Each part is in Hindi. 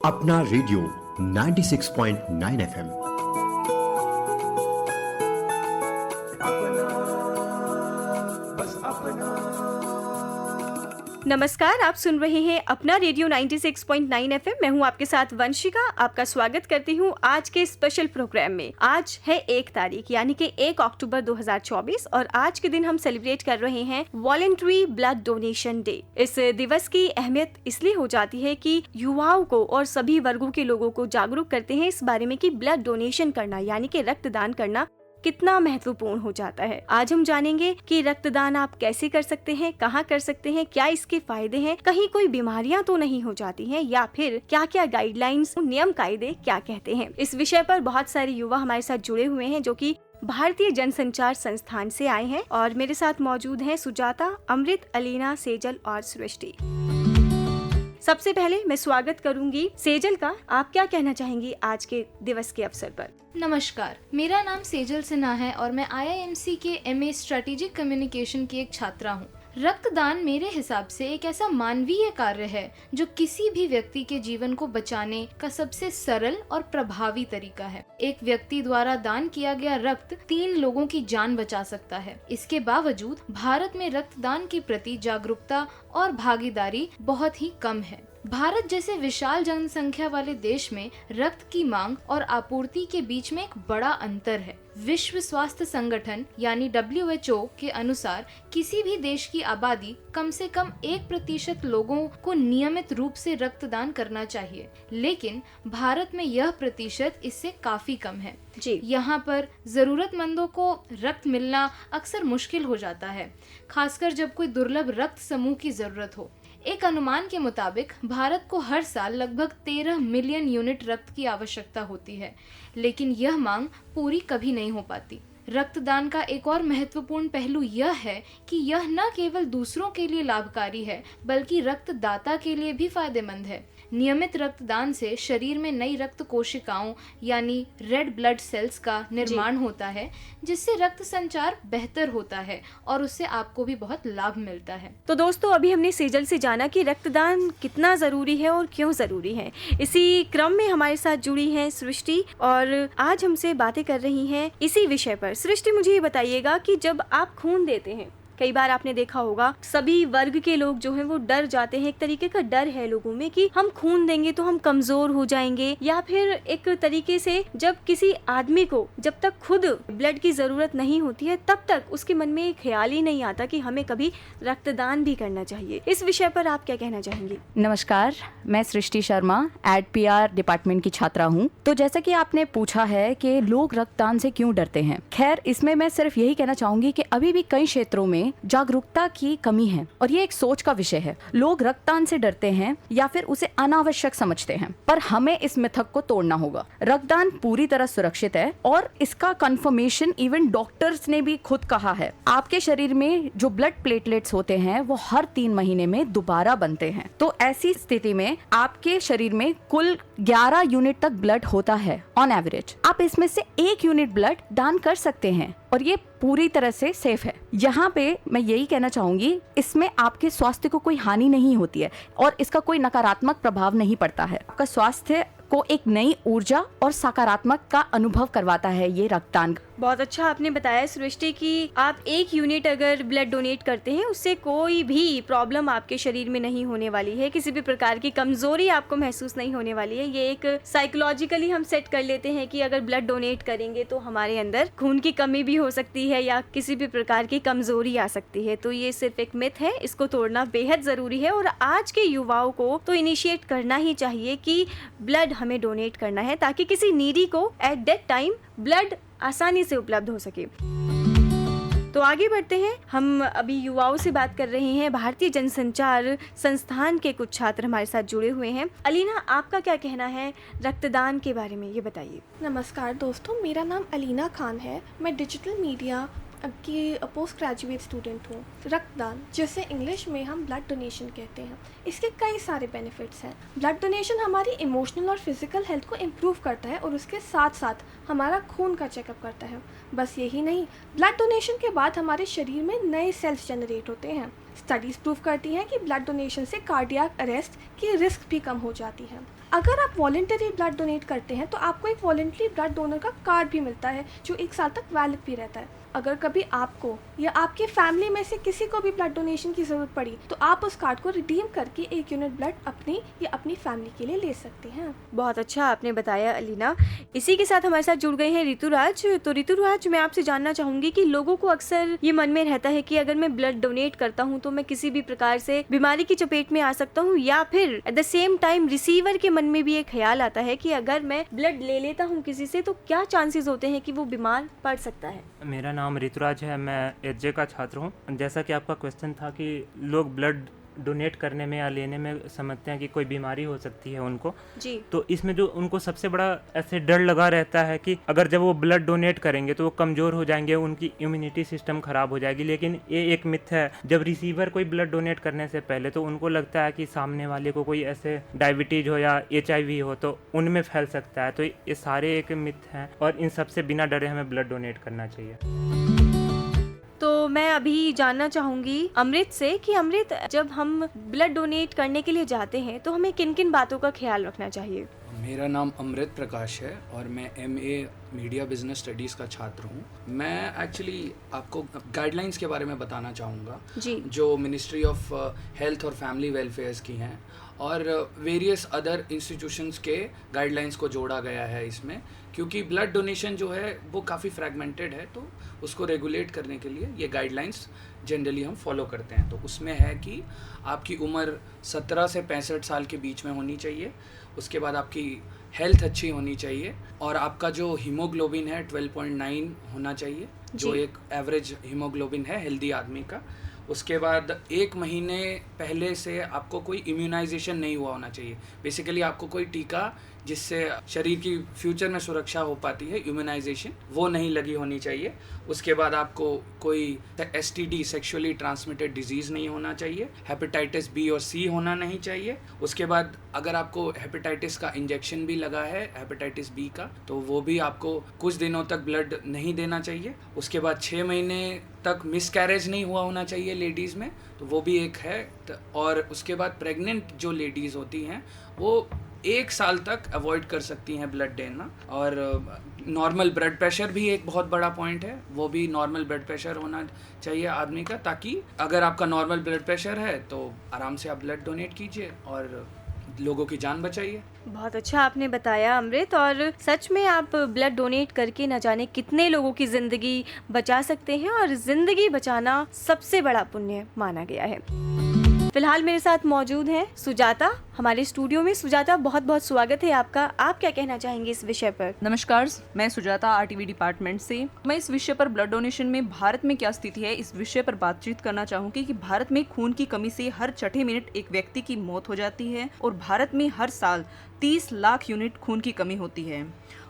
अपना रेडियो 96.9 एफएम। नमस्कार, आप सुन रहे हैं अपना रेडियो 96.9 एफएम। मैं हूं आपके साथ वंशिका। आपका स्वागत करती हूं आज के स्पेशल प्रोग्राम में। आज है 1 तारीख यानी कि 1 अक्टूबर 2024 और आज के दिन हम सेलिब्रेट कर रहे हैं वॉलंटरी ब्लड डोनेशन डे। इस दिवस की अहमियत इसलिए हो जाती है कि युवाओं को और सभी वर्गों के लोगों को जागरूक करते हैं इस बारे में कि ब्लड डोनेशन करना यानी कि रक्तदान करना कितना महत्वपूर्ण हो जाता है। आज हम जानेंगे कि रक्तदान आप कैसे कर सकते हैं, कहाँ कर सकते हैं, क्या इसके फायदे हैं, कहीं कोई बीमारियां तो नहीं हो जाती हैं, या फिर क्या क्या गाइडलाइंस, नियम कायदे क्या कहते हैं। इस विषय पर बहुत सारे युवा हमारे साथ जुड़े हुए हैं जो कि भारतीय जनसंचार संस्थान से आए हैं और मेरे साथ मौजूद हैं सुजाता, अमृत, अलीना, सेजल और सृष्टि। सबसे पहले मैं स्वागत करूंगी सेजल का। आप क्या कहना चाहेंगी आज के दिवस के अवसर पर? नमस्कार, मेरा नाम सेजल सिन्हा है और मैं IIMC के MA स्ट्रेटेजिक कम्युनिकेशन की एक छात्रा हूँ। रक्तदान मेरे हिसाब से एक ऐसा मानवीय कार्य है जो किसी भी व्यक्ति के जीवन को बचाने का सबसे सरल और प्रभावी तरीका है। एक व्यक्ति द्वारा दान किया गया रक्त 3 लोगों की जान बचा सकता है। इसके बावजूद भारत में रक्तदान के प्रति जागरूकता और भागीदारी बहुत ही कम है। भारत जैसे विशाल जनसंख्या वाले देश में रक्त की मांग और आपूर्ति के बीच में एक बड़ा अंतर है। विश्व स्वास्थ्य संगठन यानी WHO के अनुसार किसी भी देश की आबादी कम से कम 1% लोगों को नियमित रूप से रक्तदान करना चाहिए, लेकिन भारत में यह प्रतिशत इससे काफी कम है। जी, यहाँ पर जरूरतमंदों को रक्त मिलना अक्सर मुश्किल हो जाता है, खासकर जब कोई दुर्लभ रक्त समूह की जरूरत हो। एक अनुमान के मुताबिक भारत को हर साल लगभग 13 मिलियन यूनिट रक्त की आवश्यकता होती है, लेकिन यह मांग पूरी कभी नहीं हो पाती। रक्तदान का एक और महत्वपूर्ण पहलू यह है कि यह न केवल दूसरों के लिए लाभकारी है बल्कि रक्तदाता के लिए भी फायदेमंद है। नियमित रक्तदान से शरीर में नई रक्त कोशिकाओं यानी रेड ब्लड सेल्स का निर्माण होता है, जिससे रक्त संचार बेहतर होता है और उससे आपको भी बहुत लाभ मिलता है। तो दोस्तों, अभी हमने सेजल से जाना कि रक्तदान कितना जरूरी है और क्यों जरूरी है। इसी क्रम में हमारे साथ जुड़ी हैं सृष्टि और आज हमसे बातें कर रही हैं इसी विषय पर। सृष्टि, मुझे ये बताइएगा कि जब आप खून देते हैं, कई बार आपने देखा होगा सभी वर्ग के लोग जो हैं वो डर जाते हैं। एक तरीके का डर है लोगों में कि हम खून देंगे तो हम कमजोर हो जाएंगे, या फिर एक तरीके से जब किसी आदमी को जब तक खुद ब्लड की जरूरत नहीं होती है तब तक उसके मन में ख्याल ही नहीं आता कि हमें कभी रक्तदान भी करना चाहिए। इस विषय पर आप क्या कहना चाहेंगी? नमस्कार, मैं सृष्टि शर्मा PR डिपार्टमेंट की छात्रा हूँ। तो जैसा कि आपने पूछा है कि लोग रक्तदान से क्यों डरते हैं, खैर इसमें मैं सिर्फ यही कहना चाहूंगी कि अभी भी कई क्षेत्रों में जागरूकता की कमी है और ये एक सोच का विषय है। लोग रक्तदान से डरते हैं या फिर उसे अनावश्यक समझते हैं, पर हमें इस मिथक को तोड़ना होगा। रक्तदान पूरी तरह सुरक्षित है और इसका कंफर्मेशन इवन डॉक्टर्स ने भी खुद कहा है। आपके शरीर में जो ब्लड प्लेटलेट्स होते हैं वो हर 3 महीने में दोबारा बनते हैं। तो ऐसी स्थिति में आपके शरीर में कुल 11 यूनिट तक ब्लड होता है ऑन एवरेज। आप इसमें से 1 यूनिट ब्लड दान कर सकते हैं और ये पूरी तरह से सेफ है। यहाँ पे मैं यही कहना चाहूंगी, इसमें आपके स्वास्थ्य को कोई हानि नहीं होती है और इसका कोई नकारात्मक प्रभाव नहीं पड़ता है। आपका स्वास्थ्य को एक नई ऊर्जा और सकारात्मक का अनुभव करवाता है ये रक्तदान। बहुत अच्छा आपने बताया सृष्टि कि आप 1 यूनिट अगर ब्लड डोनेट करते हैं उससे कोई भी प्रॉब्लम आपके शरीर में नहीं होने वाली है, किसी भी प्रकार की कमजोरी आपको महसूस नहीं होने वाली है। ये एक साइकोलॉजिकली हम सेट कर लेते हैं कि अगर ब्लड डोनेट करेंगे तो हमारे अंदर खून की कमी भी हो सकती है या किसी भी प्रकार की कमजोरी आ सकती है। तो ये सिर्फ एक मिथ है, इसको तोड़ना बेहद जरूरी है और आज के युवाओं को तो इनिशिएट करना ही चाहिए कि ब्लड हमें डोनेट करना है ताकि किसी नीडी को एट दैट टाइम ब्लड आसानी से उपलब्ध हो सके। तो आगे बढ़ते हैं, हम अभी युवाओं से बात कर रहे हैं। भारतीय जनसंचार संस्थान के कुछ छात्र हमारे साथ जुड़े हुए हैं। अलीना, आपका क्या कहना है रक्तदान के बारे में, ये बताइए। नमस्कार दोस्तों, मेरा नाम अलीना खान है। मैं डिजिटल मीडिया की पोस्ट ग्रेजुएट स्टूडेंट हूँ। रक्तदान, जिसे इंग्लिश में हम ब्लड डोनेशन कहते हैं, इसके कई सारे बेनिफिट्स हैं। ब्लड डोनेशन हमारी इमोशनल और फिजिकल हेल्थ को इम्प्रूव करता है और उसके साथ साथ हमारा खून का चेकअप करता है। बस यही नहीं, ब्लड डोनेशन के बाद हमारे शरीर में नए सेल्स जनरेट होते हैं। स्टडीज़ प्रूव करती हैं कि ब्लड डोनेशन से कार्डियक अरेस्ट की रिस्क भी कम हो जाती है। अगर आप वॉलंटरी ब्लड डोनेट करते हैं तो आपको एक वॉलंटरी ब्लड डोनर का कार्ड भी मिलता है जो 1 साल तक वैलिड भी रहता है। अगर कभी आपको या आपके फैमिली में से किसी को भी ब्लड डोनेशन की ज़रूरत पड़ी तो आप उस कार्ड को रिडीम करके 1 यूनिट ब्लड अपनी या अपनी फैमिली के लिए ले सकते हैं। बहुत अच्छा आपने बताया अलीना। इसी के साथ हमारे साथ जुड़ गए हैं ऋतुराज। तो ऋतुराज, मैं आपसे जानना चाहूँगी कि लोगों को अक्सर ये मन में रहता है कि अगर मैं ब्लड डोनेट करता हूँ तो मैं किसी भी प्रकार से बीमारी की चपेट में आ सकता हूँ, या फिर at the same time receiver के मन में भी एक ख्याल आता है कि अगर मैं ब्लड ले लेता हूँ किसी से तो क्या चांसेस होते हैं कि वो बीमार पड़ सकता है। मेरा नाम ऋतुराज है, मैं एचजे का छात्र हूँ। जैसा कि आपका क्वेश्चन था कि लोग ब्लड डोनेट करने में या लेने में समझते हैं कि कोई बीमारी हो सकती है उनको जी। तो इसमें जो उनको सबसे बड़ा ऐसे डर लगा रहता है कि अगर जब वो ब्लड डोनेट करेंगे तो वो कमज़ोर हो जाएंगे, उनकी इम्यूनिटी सिस्टम ख़राब हो जाएगी। लेकिन ये एक मिथ है। जब रिसीवर कोई ब्लड डोनेट करने से पहले तो उनको लगता है कि सामने वाले को कोई ऐसे डायबिटीज़ हो या HIV हो तो उनमें फैल सकता है। तो ये सारे एक मिथ हैं और इन सबसे बिना डरे हमें ब्लड डोनेट करना चाहिए। तो मैं अभी जानना चाहूँगी अमृत से कि अमृत, जब हम ब्लड डोनेट करने के लिए जाते हैं तो हमें किन किन बातों का ख्याल रखना चाहिए। मेरा नाम अमृत प्रकाश है और मैं MA मीडिया बिजनेस स्टडीज़ का छात्र हूँ। मैं एक्चुअली आपको गाइडलाइंस के बारे में बताना चाहूँगा जी। जो मिनिस्ट्री ऑफ हेल्थ और फैमिली वेलफेयर्स की हैं और वेरियस अदर इंस्टीट्यूशंस के गाइडलाइंस को जोड़ा गया है इसमें, क्योंकि ब्लड डोनेशन जो है वो काफ़ी फ्रैगमेंटेड है तो उसको रेगुलेट करने के लिए ये गाइडलाइंस जनरली हम फॉलो करते हैं। तो उसमें है कि आपकी उम्र 17 से 65 साल के बीच में होनी चाहिए, उसके बाद आपकी हेल्थ अच्छी होनी चाहिए और आपका जो हीमोग्लोबिन है 12.9 होना चाहिए, जो एक एवरेज हीमोग्लोबिन है हेल्दी आदमी का। उसके बाद 1 महीने पहले से आपको कोई इम्यूनाइजेशन नहीं हुआ होना चाहिए। बेसिकली आपको कोई टीका जिससे शरीर की फ्यूचर में सुरक्षा हो पाती है, इम्यूनाइजेशन, वो नहीं लगी होनी चाहिए। उसके बाद आपको कोई STD सेक्सुअली ट्रांसमिटेड डिजीज़ नहीं होना चाहिए, हेपेटाइटिस B और C होना नहीं चाहिए। उसके बाद अगर आपको हेपेटाइटिस का इंजेक्शन भी लगा है हेपेटाइटिस B का तो वो भी आपको कुछ दिनों तक ब्लड नहीं देना चाहिए। उसके बाद 6 महीने तक मिसकैरेज नहीं हुआ होना चाहिए लेडीज़ में, तो वो भी एक है। और उसके बाद प्रेग्नेंट जो लेडीज़ होती हैं वो 1 साल तक अवॉइड कर सकती हैं ब्लड देना। और नॉर्मल ब्लड प्रेशर भी एक बहुत बड़ा पॉइंट है, वो भी नॉर्मल ब्लड प्रेशर होना चाहिए आदमी का, ताकि अगर आपका नॉर्मल ब्लड प्रेशर है तो आराम से आप ब्लड डोनेट कीजिए और लोगों की जान बचाइए। बहुत अच्छा आपने बताया अमृत, और सच में आप ब्लड डोनेट करके न जाने कितने लोगों की ज़िंदगी बचा सकते हैं और ज़िंदगी बचाना सबसे बड़ा पुण्य माना गया है। फिलहाल मेरे साथ मौजूद हैं सुजाता हमारे स्टूडियो में। सुजाता, बहुत बहुत स्वागत है आपका। आप क्या कहना चाहेंगे इस विषय पर? नमस्कार, मैं सुजाता RTV डिपार्टमेंट से। मैं इस विषय पर ब्लड डोनेशन में भारत में क्या स्थिति है इस विषय पर बातचीत करना चाहूँगी कि भारत में खून की कमी से हर 6 मिनट एक व्यक्ति की मौत हो जाती है और भारत में हर साल 30 लाख यूनिट खून की कमी होती है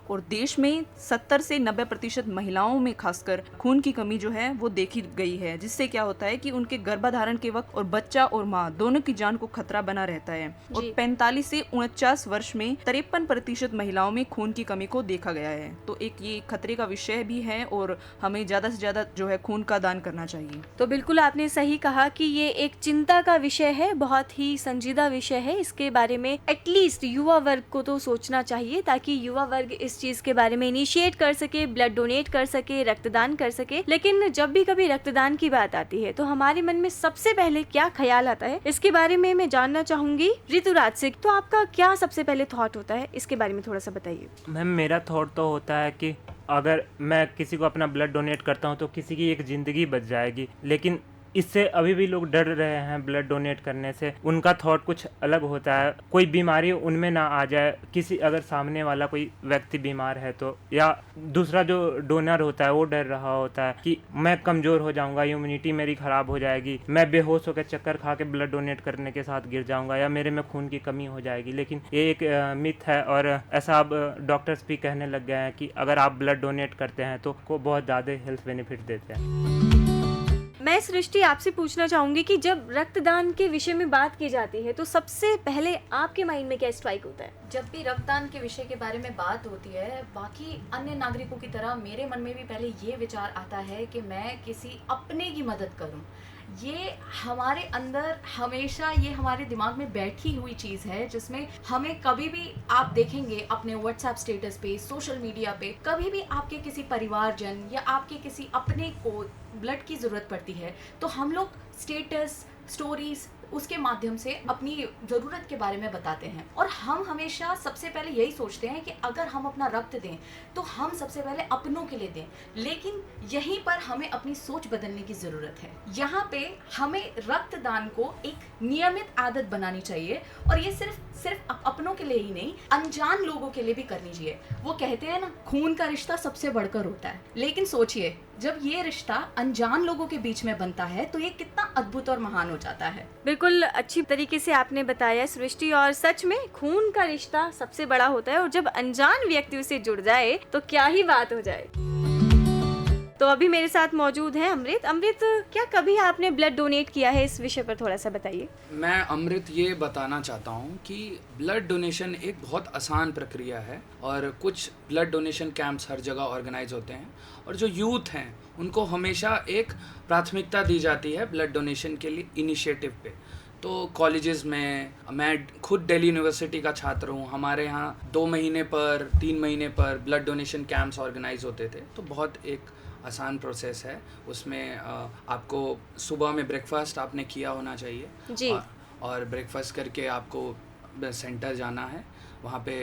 और देश में 70 से 90% महिलाओं में खासकर खून की कमी जो है वो देखी गई है, जिससे क्या होता है कि उनके गर्भाधारण के वक्त और बच्चा और माँ दोनों की जान को खतरा बना रहता है। और 45 से 49 वर्ष में 53% महिलाओं में खून की कमी को देखा गया है। तो एक ये खतरे का विषय भी है और हमें ज़्यादा से ज़्यादा जो है खून का दान करना चाहिए। तो बिल्कुल आपने सही कहा कि ये एक चिंता का विषय है, बहुत ही संजीदा विषय है। इसके बारे में एटलीस्ट युवा वर्ग को तो सोचना चाहिए ताकि युवा वर्ग इस चीज के बारे में इनिशिएट कर सके, ब्लड डोनेट कर सके, रक्तदान कर सके। लेकिन जब भी कभी रक्तदान की बात आती है तो हमारे मन में सबसे पहले क्या ख्याल आता है, इसके बारे में मैं जानना चाहूंगी ऋतुराज से। तो आपका क्या सबसे पहले थॉट होता है, इसके बारे में थोड़ा सा बताइए। मैम, मेरा थॉट तो होता है कि अगर मैं किसी को अपना ब्लड डोनेट करता हूँ तो किसी की एक ज़िंदगी बच जाएगी। लेकिन इससे अभी भी लोग डर रहे हैं ब्लड डोनेट करने से। उनका थॉट कुछ अलग होता है, कोई बीमारी उनमें ना आ जाए, किसी अगर सामने वाला कोई व्यक्ति बीमार है तो, या दूसरा जो डोनर होता है वो डर रहा होता है कि मैं कमज़ोर हो जाऊंगा, इम्यूनिटी मेरी ख़राब हो जाएगी, मैं बेहोश होकर चक्कर खा के ब्लड डोनेट करने के साथ गिर जाऊंगा, या मेरे में खून की कमी हो जाएगी। लेकिन ये एक मिथ है और ऐसा अब डॉक्टर्स भी कहने लग गए हैं कि अगर आप ब्लड डोनेट करते हैं तो को बहुत ज़्यादा हेल्थ बेनिफिट देते हैं। मैं सृष्टि आपसे पूछना चाहूंगी कि जब रक्तदान के विषय में बात की जाती है तो सबसे पहले आपके माइंड में क्या स्ट्राइक होता है? जब भी रक्तदान के विषय के बारे में बात होती है, बाकी अन्य नागरिकों की तरह मेरे मन में भी पहले ये विचार आता है कि मैं किसी अपने की मदद करूं। ये हमारे अंदर हमेशा ये हमारे दिमाग में बैठी हुई चीज़ है, जिसमें हमें कभी भी आप देखेंगे अपने व्हाट्सएप स्टेटस पे, सोशल मीडिया पे, कभी भी आपके किसी परिवारजन या आपके किसी अपने को ब्लड की ज़रूरत पड़ती है तो हम लोग स्टेटस, स्टोरीज उसके माध्यम से अपनी ज़रूरत के बारे में बताते हैं। और हम हमेशा सबसे पहले यही सोचते हैं कि अगर हम अपना रक्त दें तो हम सबसे पहले अपनों के लिए दें, लेकिन यहीं पर हमें अपनी सोच बदलने की ज़रूरत है। यहाँ पे हमें रक्तदान को एक नियमित आदत बनानी चाहिए, और ये सिर्फ अपनों के लिए ही नहीं, अनजान लोगों के लिए भी करनी चाहिए। वो कहते हैं ना, खून का रिश्ता सबसे बढ़कर होता है, लेकिन सोचिए जब ये रिश्ता अनजान लोगों के बीच में बनता है तो ये कितना अद्भुत और महान हो जाता है। बिल्कुल अच्छी तरीके से आपने बताया सृष्टि, और सच में खून का रिश्ता सबसे बड़ा होता है, और जब अनजान व्यक्ति उसे जुड़ जाए तो क्या ही बात हो जाए। तो अभी मेरे साथ मौजूद है अमृत। अमृत, क्या कभी आपने ब्लड डोनेट किया है? इस विषय पर थोड़ा सा बताइए। मैं अमृत ये बताना चाहता हूँ कि ब्लड डोनेशन एक बहुत आसान प्रक्रिया है, और कुछ ब्लड डोनेशन कैंप्स हर जगह ऑर्गेनाइज होते हैं, और जो यूथ हैं उनको हमेशा एक प्राथमिकता दी जाती है ब्लड डोनेशन के लिए इनिशिएटिव पे। तो कॉलेजेस में, मैं खुद दिल्ली यूनिवर्सिटी का छात्र हूँ, हमारे यहाँ 2 महीने पर 3 महीने पर ब्लड डोनेशन कैंप्स ऑर्गेनाइज होते थे। तो बहुत एक आसान प्रोसेस है। उसमें आपको सुबह में ब्रेकफास्ट आपने किया होना चाहिए जी। और ब्रेकफास्ट करके आपको सेंटर जाना है। वहाँ पे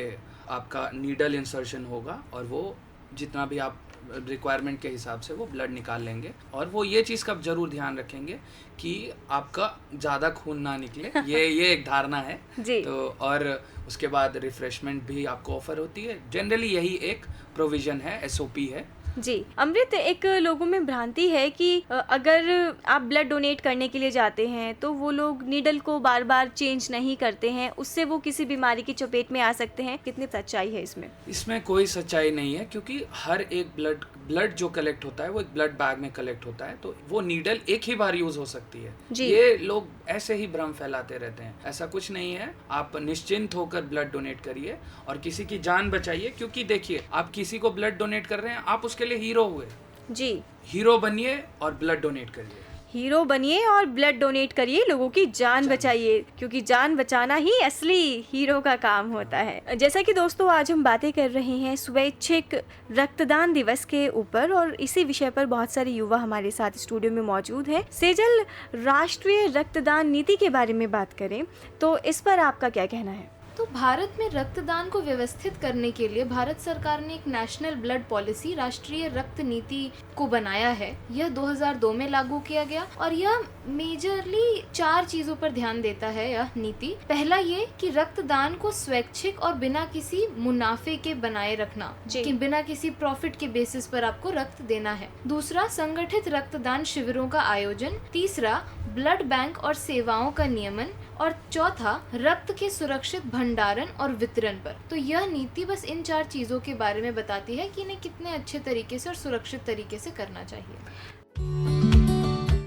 आपका नीडल इंसर्शन होगा, और वो जितना भी आप रिक्वायरमेंट के हिसाब से वो ब्लड निकाल लेंगे। और वो ये चीज़ का ज़रूर ध्यान रखेंगे कि आपका ज़्यादा खून ना निकले, ये एक धारणा है जी। तो और उसके बाद रिफ़्रेशमेंट भी आपको ऑफ़र होती है। जनरली यही एक प्रोविज़न है, SOP है। जी अमृत, एक लोगों में भ्रांति है कि अगर आप ब्लड डोनेट करने के लिए जाते हैं तो वो लोग नीडल को बार बार चेंज नहीं करते हैं, उससे वो किसी बीमारी की चपेट में आ सकते हैं। कितनी सच्चाई है इसमें? इसमें कोई सच्चाई नहीं है, क्योंकि हर एक ब्लड जो कलेक्ट होता है वो एक ब्लड बैग में कलेक्ट होता है, तो वो नीडल एक ही बार यूज़ हो सकती है। ये लोग ऐसे ही भ्रम फैलाते रहते हैं, ऐसा कुछ नहीं है। आप निश्चिंत होकर ब्लड डोनेट करिए और किसी की जान बचाइए, क्योंकि देखिए, आप किसी को ब्लड डोनेट कर रहे हैं, आप उसके लिए हीरो हुए जी। हीरो बनिए और ब्लड डोनेट करिए। हीरो बनिए और ब्लड डोनेट करिए, लोगों की जान बचाइए, क्योंकि जान बचाना ही असली हीरो का काम होता है। जैसा कि दोस्तों, आज हम बातें कर रहे हैं स्वैच्छिक रक्तदान दिवस के ऊपर, और इसी विषय पर बहुत सारे युवा हमारे साथ स्टूडियो में मौजूद हैं। सेजल, राष्ट्रीय रक्तदान नीति के बारे में बात करें तो इस पर आपका क्या कहना है? तो भारत में रक्तदान को व्यवस्थित करने के लिए भारत सरकार ने एक नेशनल ब्लड पॉलिसी, राष्ट्रीय रक्त नीति को बनाया है। यह 2002 में लागू किया गया, और यह मेजरली 4 चीजों पर ध्यान देता है यह नीति। पहला ये कि रक्तदान को स्वैच्छिक और बिना किसी मुनाफे के बनाए रखना, कि बिना किसी प्रॉफिट के बेसिस पर आपको रक्त देना है। दूसरा, संगठित रक्तदान शिविरों का आयोजन। तीसरा, ब्लड बैंक और सेवाओं का नियमन। और चौथा, रक्त के सुरक्षित भंडारण और वितरण पर। तो यह नीति बस इन 4 चीजों के बारे में बताती है कि इन्हें कितने अच्छे तरीके से और सुरक्षित तरीके से करना चाहिए।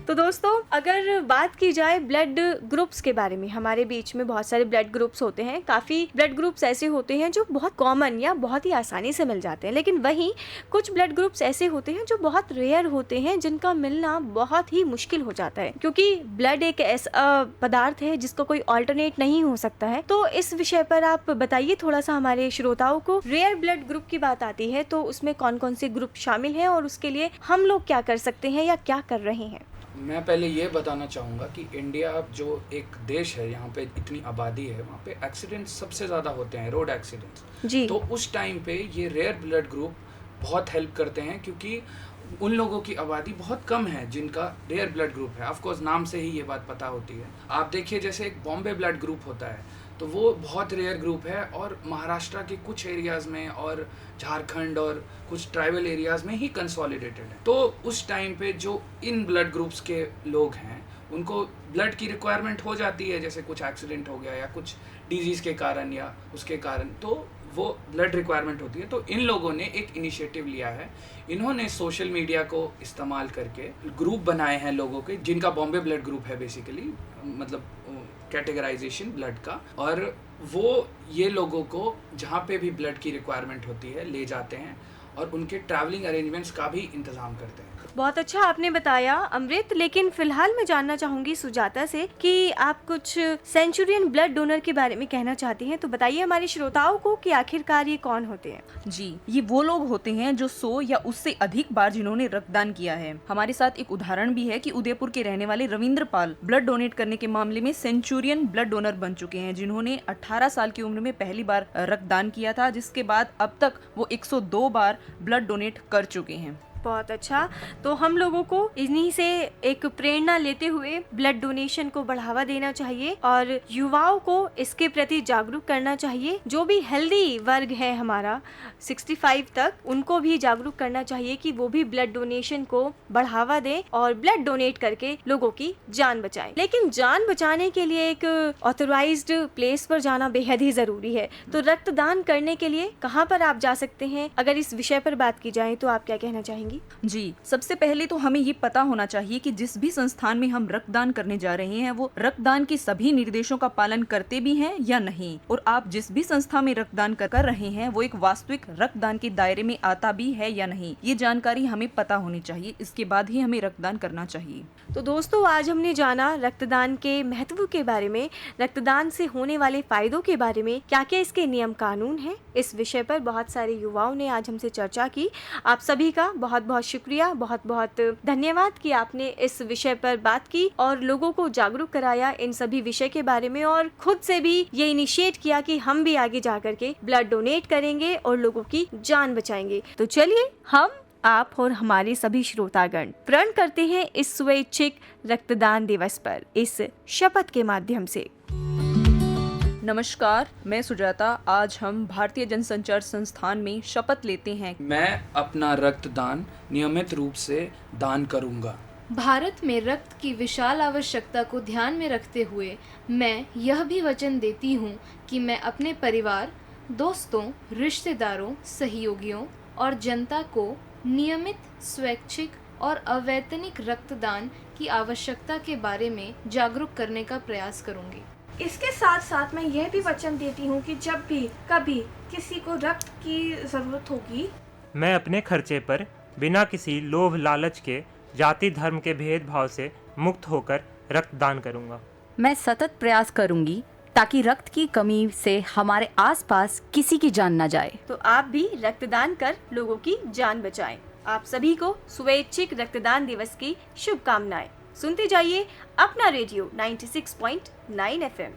तो दोस्तों, अगर बात की जाए ब्लड ग्रुप्स के बारे में, हमारे बीच में बहुत सारे ब्लड ग्रुप्स होते हैं। काफ़ी ब्लड ग्रुप्स ऐसे होते हैं जो बहुत कॉमन या बहुत ही आसानी से मिल जाते हैं, लेकिन वहीं कुछ ब्लड ग्रुप्स ऐसे होते हैं जो बहुत रेयर होते हैं, जिनका मिलना बहुत ही मुश्किल हो जाता है, क्योंकि ब्लड एक ऐसा पदार्थ है जिसका कोई ऑल्टरनेट नहीं हो सकता है। तो इस विषय पर आप बताइए थोड़ा सा हमारे श्रोताओं को। रेयर ब्लड ग्रुप की बात आती है तो उसमें कौन कौन से ग्रुप शामिल हैं, और उसके लिए हम लोग क्या कर सकते हैं या क्या कर रहे हैं? मैं पहले ये बताना चाहूँगा कि इंडिया जो एक देश है, यहाँ पे इतनी आबादी है, वहाँ पे एक्सीडेंट्स सबसे ज़्यादा होते हैं, रोड एक्सीडेंट्स जी। तो उस टाइम पे ये रेयर ब्लड ग्रुप बहुत हेल्प करते हैं, क्योंकि उन लोगों की आबादी बहुत कम है जिनका रेयर ब्लड ग्रुप है। ऑफ कोर्स नाम से ही ये बात पता होती है। आप देखिए, जैसे एक बॉम्बे ब्लड ग्रुप होता है, तो वो बहुत रेयर ग्रुप है, और महाराष्ट्र के कुछ एरियाज़ में और झारखंड और कुछ ट्राइबल एरियाज़ में ही कंसोलिडेटेड है। तो उस टाइम पे जो इन ब्लड ग्रुप्स के लोग हैं, उनको ब्लड की रिक्वायरमेंट हो जाती है, जैसे कुछ एक्सीडेंट हो गया या कुछ डिजीज़ के कारण या उसके कारण, तो वो ब्लड रिक्वायरमेंट होती है। तो इन लोगों ने एक इनिशिएटिव लिया है। इन्होंने सोशल मीडिया को इस्तेमाल करके ग्रुप बनाए हैं लोगों के, जिनका बॉम्बे ब्लड ग्रुप है बेसिकली, मतलब कैटेगराइजेशन ब्लड का, और वो ये लोगों को जहाँ पे भी ब्लड की रिक्वायरमेंट होती है ले जाते हैं और उनके ट्रैवलिंग अरेंजमेंट्स का भी इंतज़ाम करते हैं। बहुत अच्छा आपने बताया अमृत, लेकिन फिलहाल मैं जानना चाहूंगी सुजाता से कि आप कुछ सेंचुरियन ब्लड डोनर के बारे में कहना चाहती हैं, तो बताइए हमारे श्रोताओं को कि आखिरकार ये कौन होते हैं। जी, ये वो लोग होते हैं जो 100 या उससे अधिक बार जिन्होंने रक्तदान किया है। हमारे साथ एक उदाहरण भी है कि उदयपुर के रहने वाले रविंद्र पाल ब्लड डोनेट करने के मामले में सेंचुरियन ब्लड डोनर बन चुके हैं, जिन्होंने 18 साल की उम्र में पहली बार रक्तदान किया था, जिसके बाद अब तक वो 102 बार ब्लड डोनेट कर चुके हैं। बहुत अच्छा, तो हम लोगों को इन्हीं से एक प्रेरणा लेते हुए ब्लड डोनेशन को बढ़ावा देना चाहिए और युवाओं को इसके प्रति जागरूक करना चाहिए। जो भी हेल्दी वर्ग है हमारा 65 तक, उनको भी जागरूक करना चाहिए कि वो भी ब्लड डोनेशन को बढ़ावा दें और ब्लड डोनेट करके लोगों की जान बचाएं। लेकिन जान बचाने के लिए एक ऑथराइज्ड प्लेस पर जाना बेहद ही जरूरी है। तो रक्तदान करने के लिए कहाँ पर आप जा सकते हैं? अगर इस विषय पर बात की जाए तो आप क्या कहना चाहेंगी? जी, सबसे पहले तो हमें ये पता होना चाहिए कि जिस भी संस्थान में हम रक्तदान करने जा रहे हैं वो रक्तदान के सभी निर्देशों का पालन करते भी हैं या नहीं, और आप जिस भी संस्था में रक्तदान कर रहे हैं वो एक वास्तविक रक्तदान के दायरे में आता भी है या नहीं, ये जानकारी हमें पता होनी चाहिए। इसके बाद ही हमें रक्तदान करना चाहिए। तो दोस्तों, आज हमने जाना रक्तदान के महत्व के बारे में, रक्तदान से होने वाले फायदों के बारे में, क्या क्या इसके नियम कानून हैं। इस विषय पर बहुत सारे युवाओं ने आज हमसे चर्चा की। आप सभी का बहुत बहुत शुक्रिया, बहुत बहुत धन्यवाद कि आपने इस विषय पर बात की और लोगों को जागरूक कराया इन सभी विषय के बारे में, और खुद से भी ये इनिशिएट किया कि हम भी आगे जाकर के ब्लड डोनेट करेंगे और लोगों की जान बचाएंगे। तो चलिए हम, आप और हमारे सभी श्रोतागण प्रण करते हैं इस स्वैच्छिक रक्तदान दिवस पर इस शपथ के माध्यम से। नमस्कार, मैं सुजाता। आज हम भारतीय जनसंचार संस्थान में शपथ लेते हैं। मैं अपना रक्तदान नियमित रूप से दान करूंगा। भारत में रक्त की विशाल आवश्यकता को ध्यान में रखते हुए मैं यह भी वचन देती हूँ कि मैं अपने परिवार, दोस्तों, रिश्तेदारों, सहयोगियों और जनता को नियमित, स्वैच्छिक और अवैतनिक रक्तदान की आवश्यकता के बारे में जागरूक करने का प्रयास करूँगी। इसके साथ साथ मैं यह भी वचन देती हूँ कि जब भी कभी किसी को रक्त की ज़रूरत होगी, मैं अपने खर्चे पर बिना किसी लोभ लालच के, जाति धर्म के भेदभाव से मुक्त होकर रक्तदान करूंगा। मैं सतत प्रयास करूंगी ताकि रक्त की कमी से हमारे आसपास किसी की जान न जाए। तो आप भी रक्तदान कर लोगों की जान बचाएं। आप सभी को स्वैच्छिक रक्तदान दिवस की शुभकामनाएं। सुनते जाइए अपना रेडियो 96.9 FM।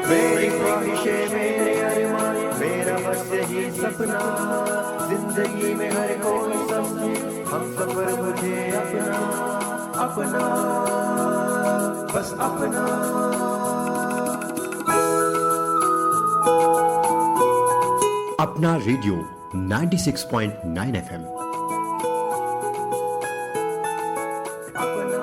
मेरी ख्वाहिशें, मेरे अरमान, मेरा बस यही सपना, जिंदगी में हर कोई समझे हम सफर मुझे अपना अपना, बस अपना। अपना रेडियो 96.9 FM। अपना